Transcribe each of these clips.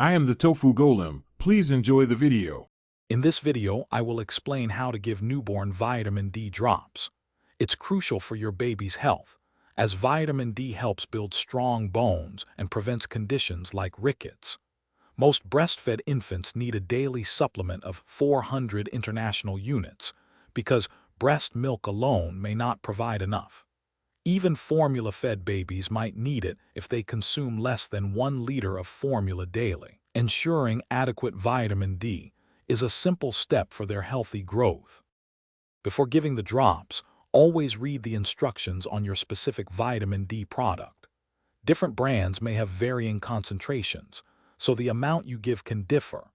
I am the Tofu Golem. Please enjoy the video. In this video, I will explain how to give newborn vitamin D drops. It's crucial for your baby's health, as vitamin D helps build strong bones and prevents conditions like rickets. Most breastfed infants need a daily supplement of 400 international units because breast milk alone may not provide enough. Even formula-fed babies might need it if they consume less than 1 liter of formula daily. Ensuring adequate vitamin D is a simple step for their healthy growth. Before giving the drops, always read the instructions on your specific vitamin D product. Different brands may have varying concentrations, so the amount you give can differ.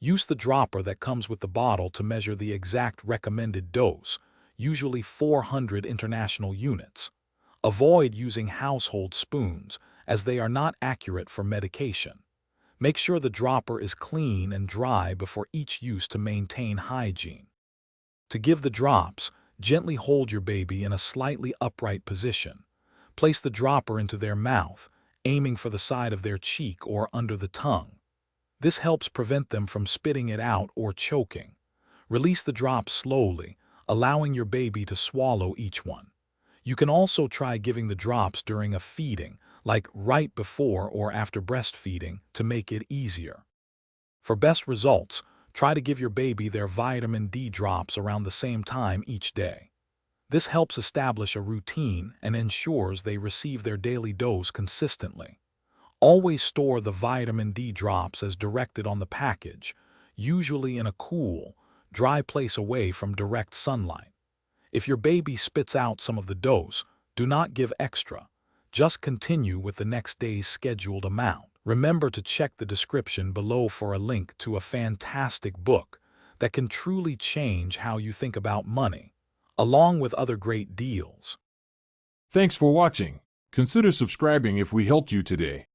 Use the dropper that comes with the bottle to measure the exact recommended dose, usually 400 international units. Avoid using household spoons, as they are not accurate for medication. Make sure the dropper is clean and dry before each use to maintain hygiene. To give the drops, gently hold your baby in a slightly upright position. Place the dropper into their mouth, aiming for the side of their cheek or under the tongue. This helps prevent them from spitting it out or choking. Release the drops slowly, allowing your baby to swallow each one. You can also try giving the drops during a feeding, like right before or after breastfeeding, to make it easier. For best results, try to give your baby their vitamin D drops around the same time each day. This helps establish a routine and ensures they receive their daily dose consistently. Always store the vitamin D drops as directed on the package, usually in a cool, dry place away from direct sunlight. If your baby spits out some of the dose, do not give extra. Just continue with the next day's scheduled amount. Remember to check the description below for a link to a fantastic book that can truly change how you think about money, along with other great deals. Thanks for watching. Consider subscribing if we helped you today.